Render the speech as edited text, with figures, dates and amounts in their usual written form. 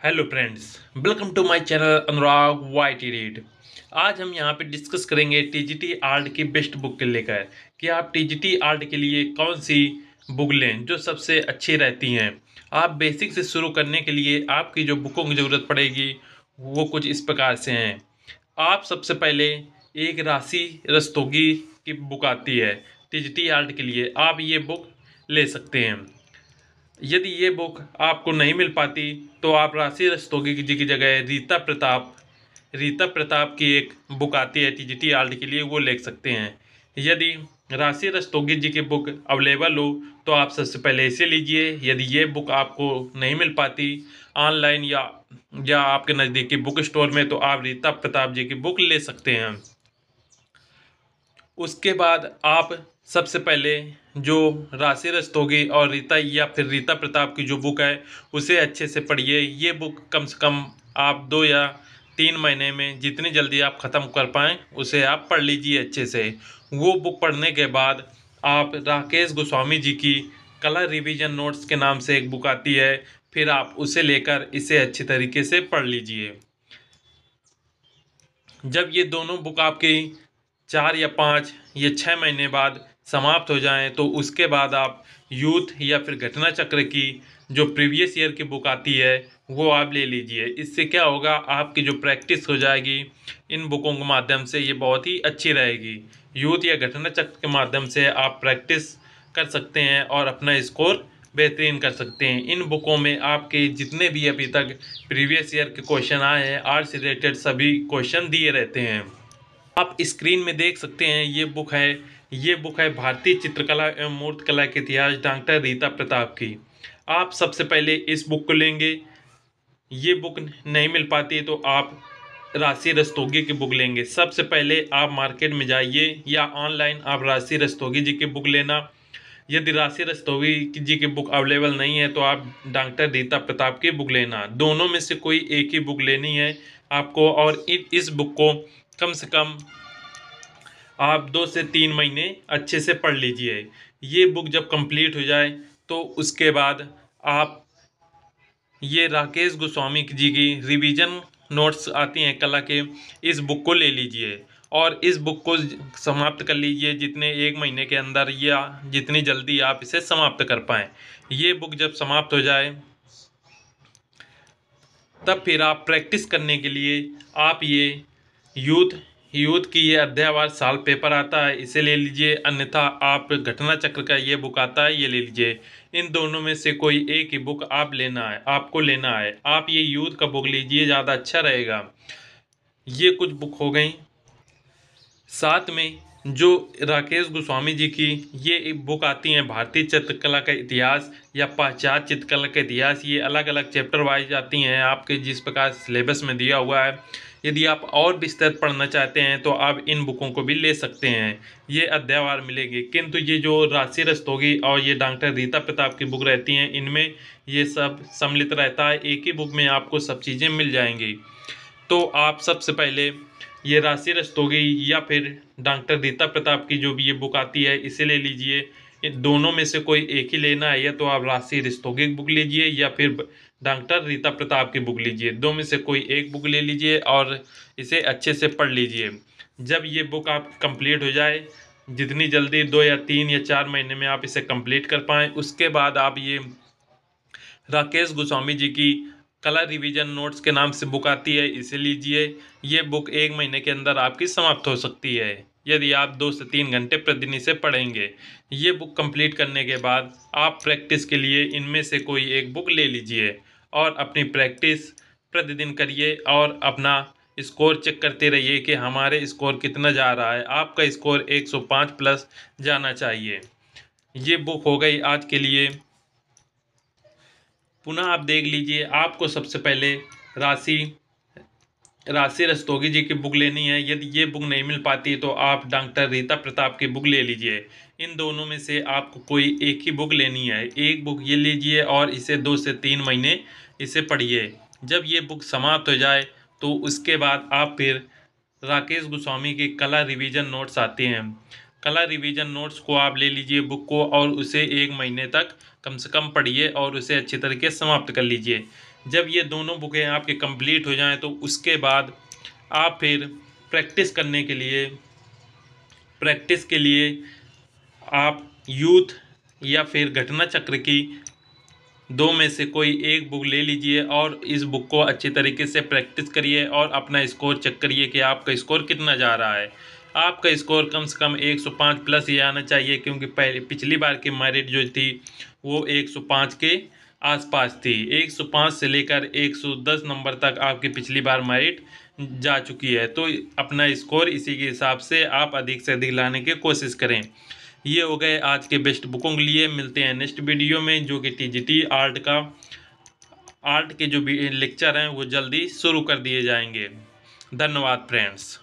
Hello friends, welcome to my channel Anurag YT read. आज हम यहाँ पे डिस्कस करेंगे टीजीटी आर्ट की बेस्ट बुक के लेकर कि आप टीजीटी आर्ट के लिए कौन सी बुक लें जो सबसे अच्छी रहती हैं। आप बेसिक से शुरू करने के लिए आपकी जो बुकों की ज़रूरत पड़ेगी वो कुछ इस प्रकार से हैं। आप सबसे पहले एक राशि रस्तोगी की बुक आती है टीजीटी आर्ट के लिए, आप ये बुक ले सकते हैं। यदि ये बुक आपको नहीं मिल पाती तो आप राशि रस्तोगी जी की जगह रीता प्रताप की एक बुक आती है टीजीटी आर्ट के लिए, वो ले सकते हैं। यदि राशि रस्तोगी जी की बुक अवेलेबल हो तो आप सबसे पहले इसे लीजिए। यदि ये बुक आपको नहीं मिल पाती ऑनलाइन या आपके नज़दीकी बुक स्टोर में तो आप रीता प्रताप जी की बुक ले सकते हैं। उसके बाद आप सबसे पहले जो राशि रस्तोगी और रीता या फिर रीता प्रताप की जो बुक है उसे अच्छे से पढ़िए। ये बुक कम से कम आप 2 या 3 महीने में जितनी जल्दी आप ख़त्म कर पाएँ उसे आप पढ़ लीजिए अच्छे से। वो बुक पढ़ने के बाद आप राकेश गोस्वामी जी की कलर रिवीजन नोट्स के नाम से एक बुक आती है, फिर आप उसे लेकर इसे अच्छी तरीके से पढ़ लीजिए। जब ये दोनों बुक आपकी 4 या 5 या 6 महीने बाद समाप्त हो जाएं तो उसके बाद आप यूथ या फिर घटना चक्र की जो प्रीवियस ईयर की बुक आती है वो आप ले लीजिए। इससे क्या होगा, आपकी जो प्रैक्टिस हो जाएगी इन बुकों के माध्यम से ये बहुत ही अच्छी रहेगी। यूथ या घटना चक्र के माध्यम से आप प्रैक्टिस कर सकते हैं और अपना स्कोर बेहतरीन कर सकते हैं। इन बुकों में आपके जितने भी अभी तक प्रीवियस ईयर के क्वेश्चन आए हैं आर्ट से रिलेटेड सभी क्वेश्चन दिए रहते हैं। आप स्क्रीन में देख सकते हैं ये बुक है भारतीय चित्रकला एवं मूर्तिकला के इतिहास डॉक्टर रीता प्रताप की। आप सबसे पहले इस बुक को लेंगे। ये बुक नहीं मिल पाती तो आप राशि रस्तोगी की बुक लेंगे। सबसे पहले आप मार्केट में जाइए या ऑनलाइन आप राशि रस्तोगी जी की बुक लेना। यदि राशि रस्तोगी जी की बुक अवेलेबल नहीं है तो आप डॉक्टर रीता प्रताप की बुक लेना। दोनों में से कोई एक ही बुक लेनी है आपको, और इस बुक को कम से कम आप 2 से 3 महीने अच्छे से पढ़ लीजिए। ये बुक जब कंप्लीट हो जाए तो उसके बाद आप ये राकेश गोस्वामी जी की रिवीजन नोट्स आती हैं कला के, इस बुक को ले लीजिए और इस बुक को समाप्त कर लीजिए जितने 1 महीने के अंदर या जितनी जल्दी आप इसे समाप्त कर पाएँ। ये बुक जब समाप्त हो जाए तब फिर आप प्रैक्टिस करने के लिए आप ये यूथ यूथ की ये अध्यायवार साल पेपर आता है इसे ले लीजिए, अन्यथा आप घटना चक्र का ये बुक आता है ये ले लीजिए। इन दोनों में से कोई एक ही बुक आपको लेना है। आप ये यूथ का बुक लीजिए, ज़्यादा अच्छा रहेगा। ये कुछ बुक हो गई। साथ में जो राकेश गोस्वामी जी की ये एक बुक आती हैं भारतीय चित्रकला का इतिहास या पाश्चात्य चित्रकला का इतिहास, ये अलग अलग चैप्टर वाइज आती हैं आपके जिस प्रकार सिलेबस में दिया हुआ है। यदि आप और विस्तृत पढ़ना चाहते हैं तो आप इन बुकों को भी ले सकते हैं, ये अध्यायवार मिलेगी। किंतु ये जो राशि रस्तोगी और ये डॉक्टर रीता प्रताप की बुक रहती हैं इनमें ये सब सम्मिलित रहता है, एक ही बुक में आपको सब चीज़ें मिल जाएंगी। तो आप सबसे पहले ये राशि रस्तोगी या फिर डॉक्टर रीता प्रताप की जो भी ये बुक आती है इसे ले लीजिए। इन दोनों में से कोई एक ही लेना है, या तो आप राशि रस्तोगी की बुक लीजिए या फिर डॉक्टर रीता प्रताप की बुक लीजिए। दो में से कोई एक बुक ले लीजिए और इसे अच्छे से पढ़ लीजिए। जब ये बुक आप कंप्लीट हो जाए, जितनी जल्दी 2 या 3 या 4 महीने में आप इसे कंप्लीट कर पाएँ, उसके बाद आप ये राकेश गोस्वामी जी की कलर रिवीजन नोट्स के नाम से बुक आती है इसे लीजिए। ये बुक 1 महीने के अंदर आपकी समाप्त हो सकती है यदि आप 2 से 3 घंटे प्रतिदिन इसे पढ़ेंगे। ये बुक कंप्लीट करने के बाद आप प्रैक्टिस के लिए इनमें से कोई एक बुक ले लीजिए और अपनी प्रैक्टिस प्रतिदिन करिए और अपना स्कोर चेक करते रहिए कि हमारे स्कोर कितना जा रहा है। आपका स्कोर 105 प्लस जाना चाहिए। ये बुक हो गई आज के लिए। पुनः आप देख लीजिए, आपको सबसे पहले राशि राशि रस्तोगी जी की बुक लेनी है। यदि ये बुक नहीं मिल पाती तो आप डॉक्टर रीता प्रताप की बुक ले लीजिए। इन दोनों में से आपको कोई एक ही बुक लेनी है। एक बुक ये लीजिए और इसे 2 से 3 महीने इसे पढ़िए। जब ये बुक समाप्त हो जाए तो उसके बाद आप फिर राकेश गोस्वामी की कला रिवीजन नोट्स आते हैं, कला रिवीजन नोट्स को आप ले लीजिए बुक को और उसे 1 महीने तक कम से कम पढ़िए और उसे अच्छी तरीके से समाप्त कर लीजिए। जब ये दोनों बुकें आपके कंप्लीट हो जाएं तो उसके बाद आप फिर प्रैक्टिस के लिए आप यूथ या फिर घटना चक्र की दो में से कोई एक बुक ले लीजिए और इस बुक को अच्छी तरीके से प्रैक्टिस करिए और अपना स्कोर चेक करिए कि आपका स्कोर कितना जा रहा है। आपका स्कोर कम से कम 105 प्लस ही आना चाहिए, क्योंकि पिछली बार की मेरिट जो थी वो 105 के आसपास थी। 105 से लेकर 110 नंबर तक आपकी पिछली बार मेरिट जा चुकी है। तो अपना स्कोर इसी के हिसाब से आप अधिक से अधिक लाने की कोशिश करें। ये हो गए आज के बेस्ट बुकों के लिए। मिलते हैं नेक्स्ट वीडियो में, जो कि टीजीटी आर्ट के जो भी लेक्चर हैं वो जल्दी शुरू कर दिए जाएंगे। धन्यवाद फ्रेंड्स।